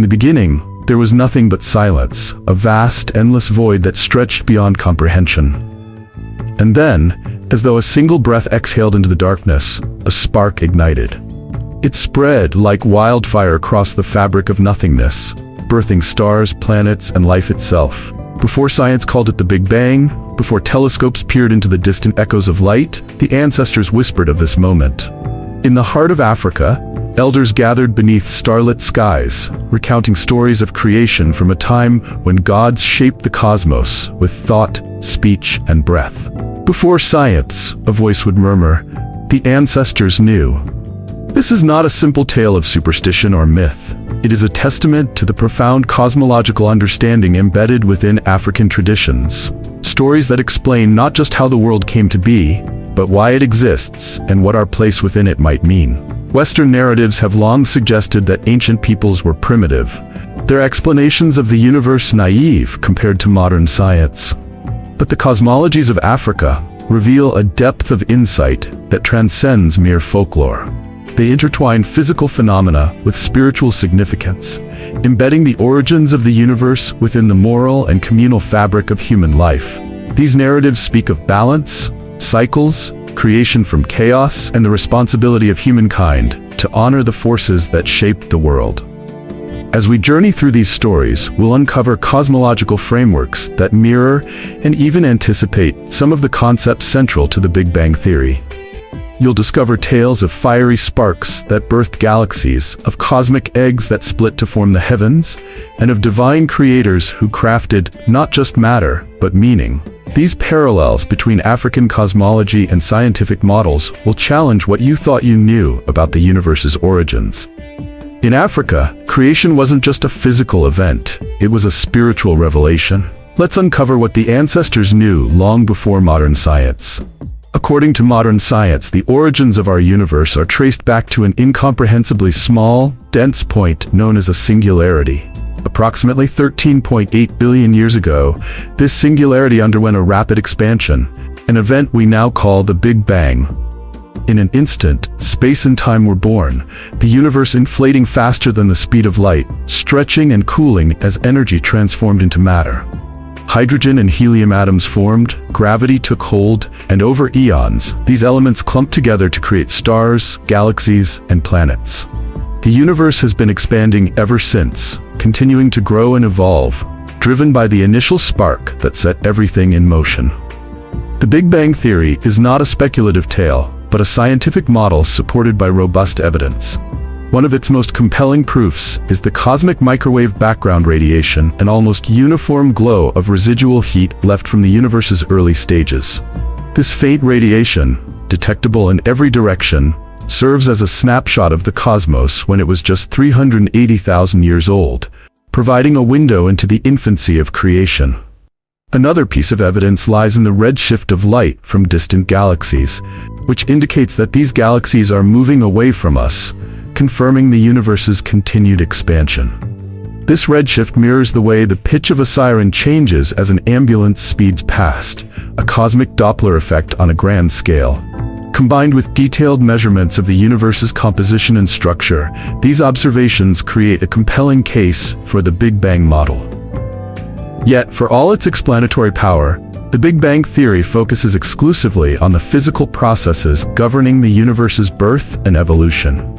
beginning, there was nothing but silence, a vast, endless void that stretched beyond comprehension. And then, as though a single breath exhaled into the darkness, a spark ignited. It spread like wildfire across the fabric of nothingness, birthing stars, planets, and life itself. Before science called it the Big Bang, before telescopes peered into the distant echoes of light, the ancestors whispered of this moment. In the heart of Africa, elders gathered beneath starlit skies, recounting stories of creation from a time when gods shaped the cosmos with thought, speech, and breath. Before science, a voice would murmur, the ancestors knew. This is not a simple tale of superstition or myth. It is a testament to the profound cosmological understanding embedded within African traditions. Stories that explain not just how the world came to be, but why it exists and what our place within it might mean. Western narratives have long suggested that ancient peoples were primitive, their explanations of the universe naive compared to modern science. But the cosmologies of Africa reveal a depth of insight that transcends mere folklore. They intertwine physical phenomena with spiritual significance, embedding the origins of the universe within the moral and communal fabric of human life. These narratives speak of balance, cycles, creation from chaos, and the responsibility of humankind to honor the forces that shaped the world. As we journey through these stories, we'll uncover cosmological frameworks that mirror and even anticipate some of the concepts central to the Big Bang Theory. You'll discover tales of fiery sparks that birthed galaxies, of cosmic eggs that split to form the heavens, and of divine creators who crafted not just matter, but meaning. These parallels between African cosmology and scientific models will challenge what you thought you knew about the universe's origins. In Africa, creation wasn't just a physical event, it was a spiritual revelation. Let's uncover what the ancestors knew long before modern science. According to modern science, the origins of our universe are traced back to an incomprehensibly small, dense point known as a singularity. Approximately 13.8 billion years ago, this singularity underwent a rapid expansion, an event we now call the Big Bang. In an instant, space and time were born, the universe inflating faster than the speed of light, stretching and cooling as energy transformed into matter. Hydrogen and helium atoms formed, gravity took hold, and over eons, these elements clumped together to create stars, galaxies, and planets. The universe has been expanding ever since, continuing to grow and evolve, driven by the initial spark that set everything in motion. The Big Bang Theory is not a speculative tale, but a scientific model supported by robust evidence. One of its most compelling proofs is the cosmic microwave background radiation, an almost uniform glow of residual heat left from the universe's early stages. This faint radiation, detectable in every direction, serves as a snapshot of the cosmos when it was just 380,000 years old, providing a window into the infancy of creation. Another piece of evidence lies in the redshift of light from distant galaxies, which indicates that these galaxies are moving away from us, confirming the universe's continued expansion. This redshift mirrors the way the pitch of a siren changes as an ambulance speeds past, a cosmic Doppler effect on a grand scale. Combined with detailed measurements of the universe's composition and structure, these observations create a compelling case for the Big Bang model. Yet, for all its explanatory power, the Big Bang Theory focuses exclusively on the physical processes governing the universe's birth and evolution.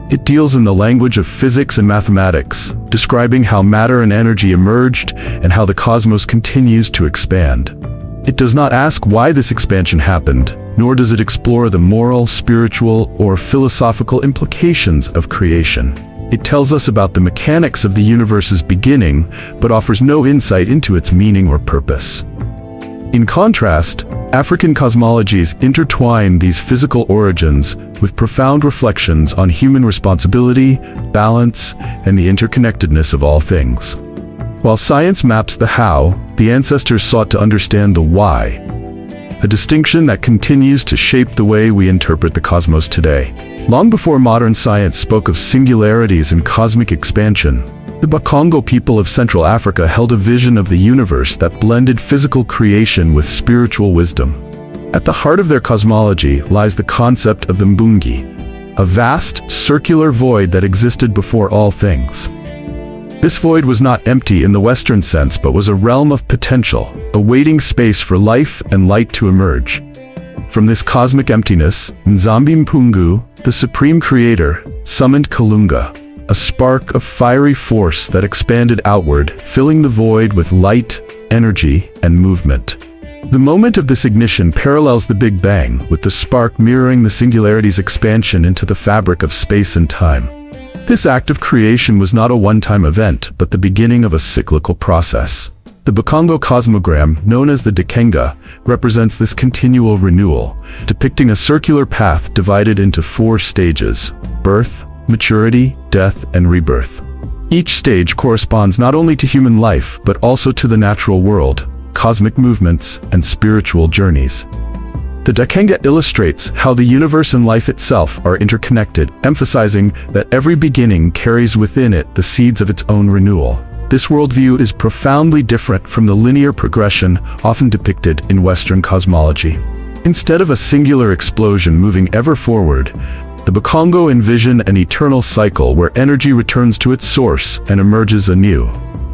It deals in the language of physics and mathematics, describing how matter and energy emerged and how the cosmos continues to expand. It does not ask why this expansion happened, nor does it explore the moral, spiritual, or philosophical implications of creation. It tells us about the mechanics of the universe's beginning, but offers no insight into its meaning or purpose. In contrast, African cosmologies intertwine these physical origins with profound reflections on human responsibility, balance, and the interconnectedness of all things. While science maps the how, the ancestors sought to understand the why, a distinction that continues to shape the way we interpret the cosmos today. Long before modern science spoke of singularities and cosmic expansion, the Bakongo people of Central Africa held a vision of the universe that blended physical creation with spiritual wisdom. At the heart of their cosmology lies the concept of the Mbungi, a vast, circular void that existed before all things. This void was not empty in the Western sense, but was a realm of potential, awaiting space for life and light to emerge. From this cosmic emptiness, Nzambi Mpungu, the supreme creator, summoned Kalunga, a spark of fiery force that expanded outward, filling the void with light, energy, and movement. The moment of this ignition parallels the Big Bang, with the spark mirroring the singularity's expansion into the fabric of space and time. This act of creation was not a one-time event, but the beginning of a cyclical process. The Bakongo cosmogram, known as the dikenga, represents this continual renewal, depicting a circular path divided into 4 stages: birth, maturity, death, and rebirth. Each stage corresponds not only to human life, but also to the natural world, cosmic movements, and spiritual journeys. The dikenga illustrates how the universe and life itself are interconnected, emphasizing that every beginning carries within it the seeds of its own renewal. This worldview is profoundly different from the linear progression often depicted in Western cosmology. Instead of a singular explosion moving ever forward, the Bakongo envision an eternal cycle where energy returns to its source and emerges anew.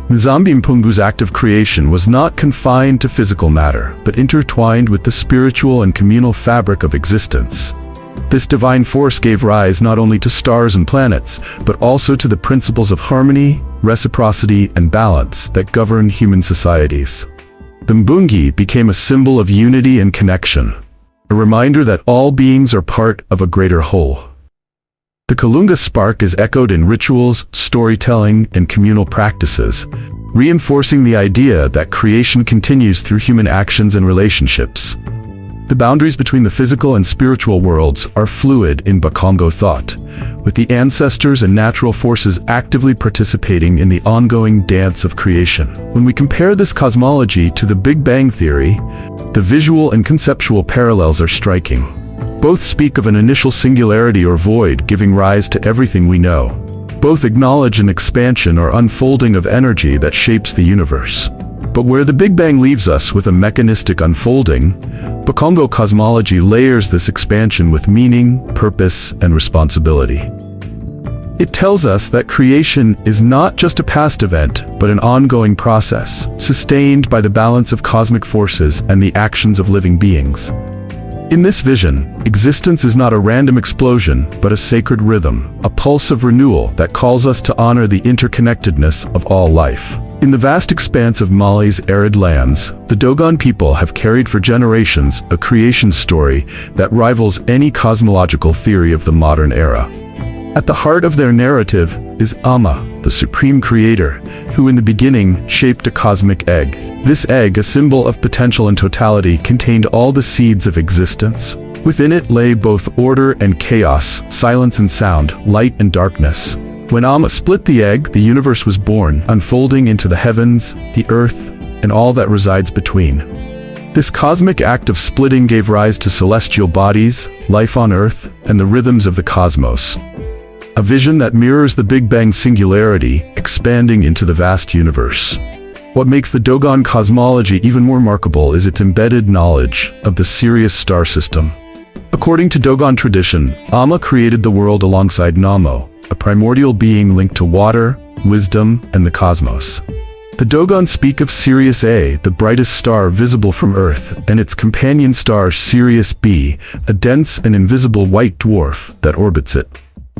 Nzambi Mpungu's act of creation was not confined to physical matter, but intertwined with the spiritual and communal fabric of existence. This divine force gave rise not only to stars and planets, but also to the principles of harmony, reciprocity, and balance that govern human societies. The Mbungi became a symbol of unity and connection, a reminder that all beings are part of a greater whole. The Kalunga spark is echoed in rituals, storytelling, and communal practices, reinforcing the idea that creation continues through human actions and relationships. The boundaries between the physical and spiritual worlds are fluid in Bakongo thought, with the ancestors and natural forces actively participating in the ongoing dance of creation. When we compare this cosmology to the Big Bang theory, the visual and conceptual parallels are striking. Both speak of an initial singularity or void giving rise to everything we know. Both acknowledge an expansion or unfolding of energy that shapes the universe. But where the Big Bang leaves us with a mechanistic unfolding, Bakongo cosmology layers this expansion with meaning, purpose, and responsibility. It tells us that creation is not just a past event, but an ongoing process, sustained by the balance of cosmic forces and the actions of living beings. In this vision, existence is not a random explosion, but a sacred rhythm, a pulse of renewal that calls us to honor the interconnectedness of all life. In the vast expanse of Mali's arid lands, the Dogon people have carried for generations a creation story that rivals any cosmological theory of the modern era. At the heart of their narrative is Ama, the supreme creator, who in the beginning shaped a cosmic egg. This egg, a symbol of potential and totality, contained all the seeds of existence. Within it lay both order and chaos, silence and sound, light and darkness. When Ama split the egg, the universe was born, unfolding into the heavens, the earth, and all that resides between. This cosmic act of splitting gave rise to celestial bodies, life on earth, and the rhythms of the cosmos. A vision that mirrors the Big Bang singularity, expanding into the vast universe. What makes the Dogon cosmology even more remarkable is its embedded knowledge of the Sirius star system. According to Dogon tradition, Ama created the world alongside Namo, a primordial being linked to water, wisdom, and the cosmos. The Dogon speak of Sirius A, the brightest star visible from Earth, and its companion star Sirius B, a dense and invisible white dwarf that orbits it.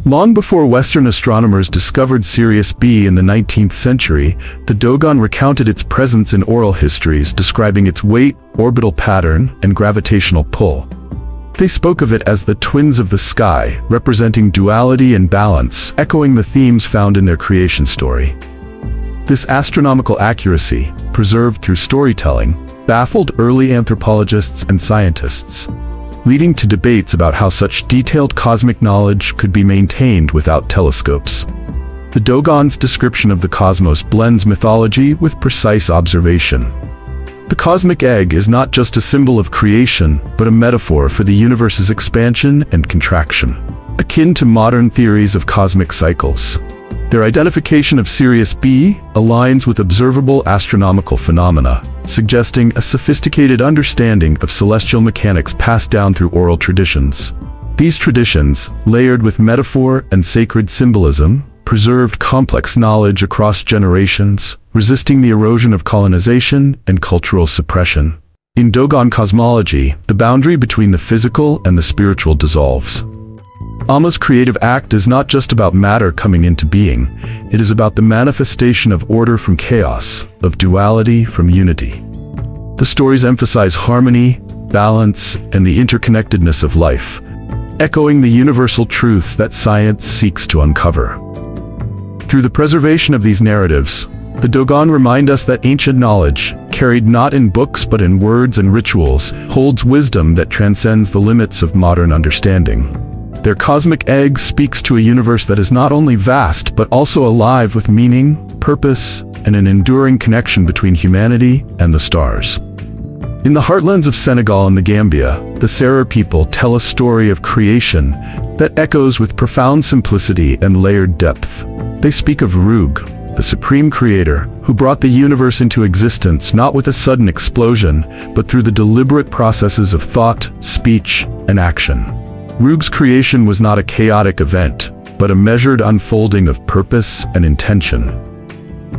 Long before Western astronomers discovered Sirius B in the 19th century, the Dogon recounted its presence in oral histories describing its weight, orbital pattern, and gravitational pull. They spoke of it as the twins of the sky, representing duality and balance, echoing the themes found in their creation story. This astronomical accuracy, preserved through storytelling, baffled early anthropologists and scientists, leading to debates about how such detailed cosmic knowledge could be maintained without telescopes. The Dogon's description of the cosmos blends mythology with precise observation. The cosmic egg is not just a symbol of creation, but a metaphor for the universe's expansion and contraction, akin to modern theories of cosmic cycles. Their identification of Sirius B aligns with observable astronomical phenomena, suggesting a sophisticated understanding of celestial mechanics passed down through oral traditions. These traditions, layered with metaphor and sacred symbolism, preserved complex knowledge across generations, resisting the erosion of colonization and cultural suppression. In Dogon cosmology, the boundary between the physical and the spiritual dissolves. Amma's creative act is not just about matter coming into being, it is about the manifestation of order from chaos, of duality from unity. The stories emphasize harmony, balance, and the interconnectedness of life, echoing the universal truths that science seeks to uncover. Through the preservation of these narratives, the Dogon remind us that ancient knowledge, carried not in books but in words and rituals, holds wisdom that transcends the limits of modern understanding. Their cosmic egg speaks to a universe that is not only vast but also alive with meaning, purpose, and an enduring connection between humanity and the stars. In the heartlands of Senegal and the Gambia, the Serer people tell a story of creation that echoes with profound simplicity and layered depth. They speak of Rug, the supreme creator, who brought the universe into existence not with a sudden explosion, but through the deliberate processes of thought, speech, and action. Rug's creation was not a chaotic event, but a measured unfolding of purpose and intention.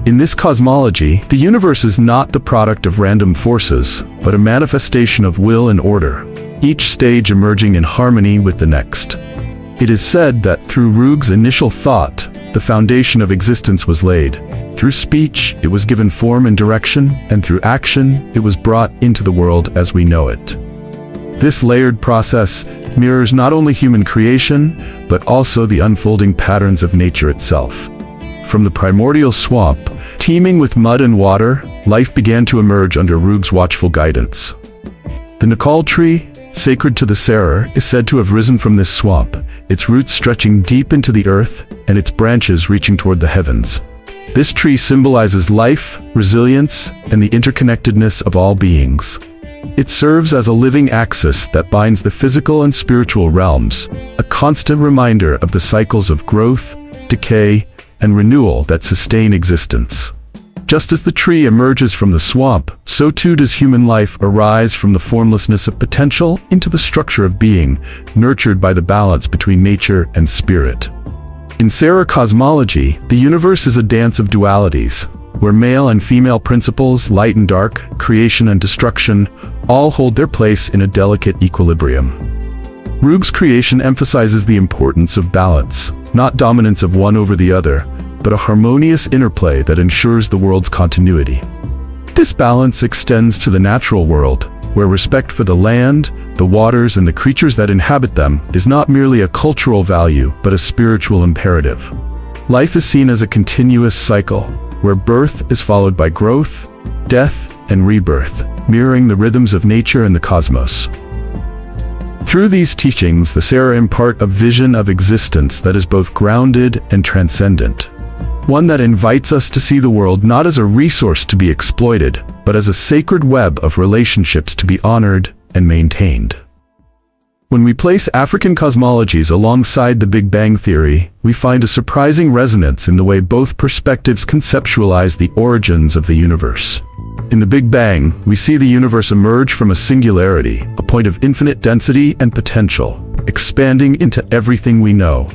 In this cosmology, the universe is not the product of random forces, but a manifestation of will and order, each stage emerging in harmony with the next. It is said that through Rug's initial thought, the foundation of existence was laid. Through speech, it was given form and direction, and through action, it was brought into the world as we know it. This layered process mirrors not only human creation, but also the unfolding patterns of nature itself. From the primordial swamp, teeming with mud and water, life began to emerge under Rug's watchful guidance. The Nakal tree, sacred to the Serer, is said to have risen from this swamp, its roots stretching deep into the earth and its branches reaching toward the heavens. This tree symbolizes life, resilience, and the interconnectedness of all beings. It serves as a living axis that binds the physical and spiritual realms, a constant reminder of the cycles of growth, decay, and renewal that sustain existence. Just as the tree emerges from the swamp, so too does human life arise from the formlessness of potential into the structure of being, nurtured by the balance between nature and spirit. In Serer cosmology, the universe is a dance of dualities, where male and female principles, light and dark, creation and destruction, all hold their place in a delicate equilibrium. Rug's creation emphasizes the importance of balance, not dominance of one over the other, but a harmonious interplay that ensures the world's continuity. This balance extends to the natural world, where respect for the land, the waters, and the creatures that inhabit them is not merely a cultural value, but a spiritual imperative. Life is seen as a continuous cycle, where birth is followed by growth, death, and rebirth, mirroring the rhythms of nature and the cosmos. Through these teachings, the Serer impart a vision of existence that is both grounded and transcendent. One that invites us to see the world not as a resource to be exploited, but as a sacred web of relationships to be honored and maintained. When we place African cosmologies alongside the Big Bang Theory, we find a surprising resonance in the way both perspectives conceptualize the origins of the universe. In the Big Bang, we see the universe emerge from a singularity, a point of infinite density and potential, expanding into everything we know.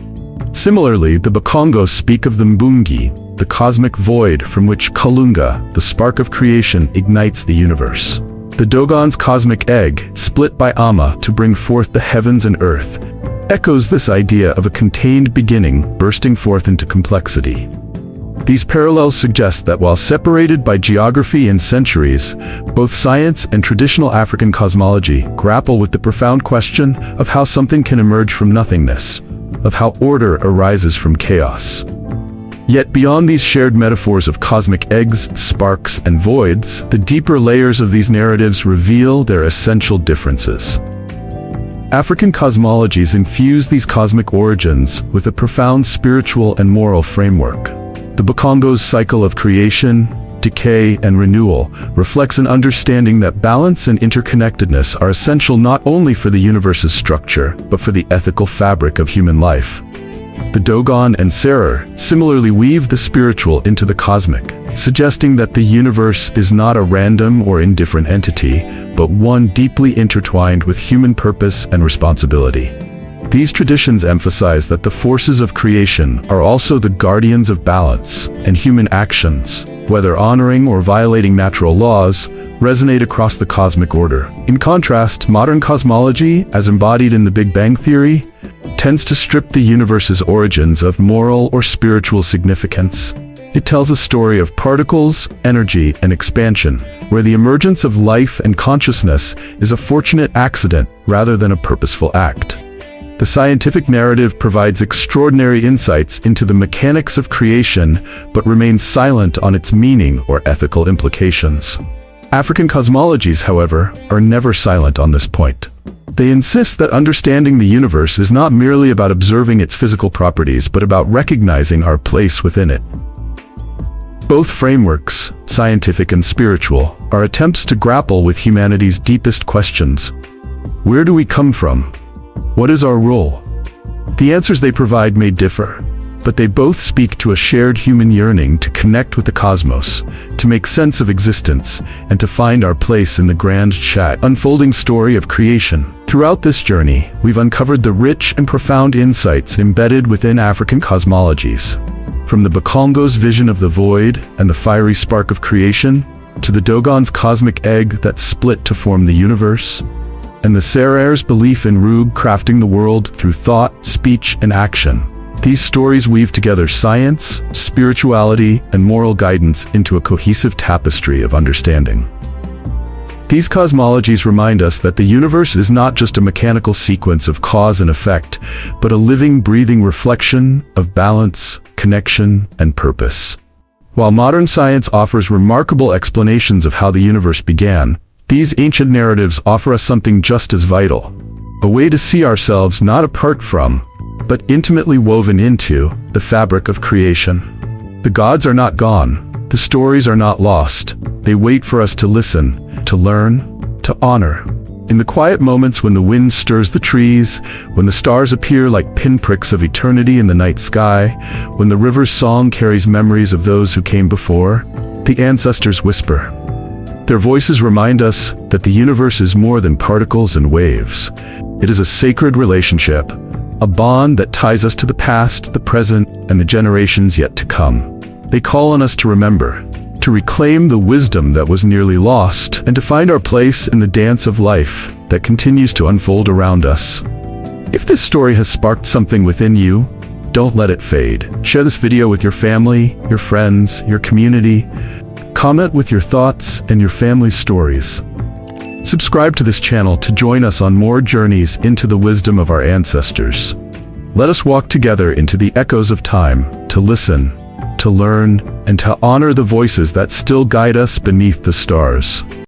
Similarly, the Bakongo speak of the Mbungi, the cosmic void from which Kalunga, the spark of creation, ignites the universe. The Dogon's cosmic egg, split by Amma to bring forth the heavens and earth, echoes this idea of a contained beginning bursting forth into complexity. These parallels suggest that while separated by geography and centuries, both science and traditional African cosmology grapple with the profound question of how something can emerge from nothingness, of how order arises from chaos. Yet beyond these shared metaphors of cosmic eggs, sparks, and voids, the deeper layers of these narratives reveal their essential differences. African cosmologies infuse these cosmic origins with a profound spiritual and moral framework. The Bakongo's cycle of creation, decay, and renewal reflects an understanding that balance and interconnectedness are essential not only for the universe's structure, but for the ethical fabric of human life. The Dogon and Serer similarly weave the spiritual into the cosmic, suggesting that the universe is not a random or indifferent entity, but one deeply intertwined with human purpose and responsibility. These traditions emphasize that the forces of creation are also the guardians of balance, and human actions, whether honoring or violating natural laws, resonate across the cosmic order. In contrast, modern cosmology, as embodied in the Big Bang Theory, tends to strip the universe's origins of moral or spiritual significance. It tells a story of particles, energy, and expansion, where the emergence of life and consciousness is a fortunate accident rather than a purposeful act. The scientific narrative provides extraordinary insights into the mechanics of creation, but remains silent on its meaning or ethical implications. African cosmologies, however, are never silent on this point. They insist that understanding the universe is not merely about observing its physical properties, but about recognizing our place within it. Both frameworks, scientific and spiritual, are attempts to grapple with humanity's deepest questions. Where do we come from? What is our role? The answers they provide may differ, but they both speak to a shared human yearning to connect with the cosmos, to make sense of existence, and to find our place in the grand unfolding story of creation. Throughout this journey, we've uncovered the rich and profound insights embedded within African cosmologies. From the Bakongo's vision of the void and the fiery spark of creation, to the Dogon's cosmic egg that split to form the universe, and the Sirius' belief in Rug crafting the world through thought, speech, and action. These stories weave together science, spirituality, and moral guidance into a cohesive tapestry of understanding. These cosmologies remind us that the universe is not just a mechanical sequence of cause and effect, but a living, breathing reflection of balance, connection, and purpose. While modern science offers remarkable explanations of how the universe began, these ancient narratives offer us something just as vital, a way to see ourselves not apart from, but intimately woven into, the fabric of creation. The gods are not gone, the stories are not lost. They wait for us to listen, to learn, to honor. In the quiet moments when the wind stirs the trees, when the stars appear like pinpricks of eternity in the night sky, when the river's song carries memories of those who came before, the ancestors whisper. Their voices remind us that the universe is more than particles and waves. It is a sacred relationship, a bond that ties us to the past, the present, and the generations yet to come. They call on us to remember, to reclaim the wisdom that was nearly lost, and to find our place in the dance of life that continues to unfold around us. If this story has sparked something within you, don't let it fade. Share this video with your family, your friends, your community. Comment with your thoughts and your family's stories. Subscribe to this channel to join us on more journeys into the wisdom of our ancestors. Let us walk together into the echoes of time, to listen, to learn, and to honor the voices that still guide us beneath the stars.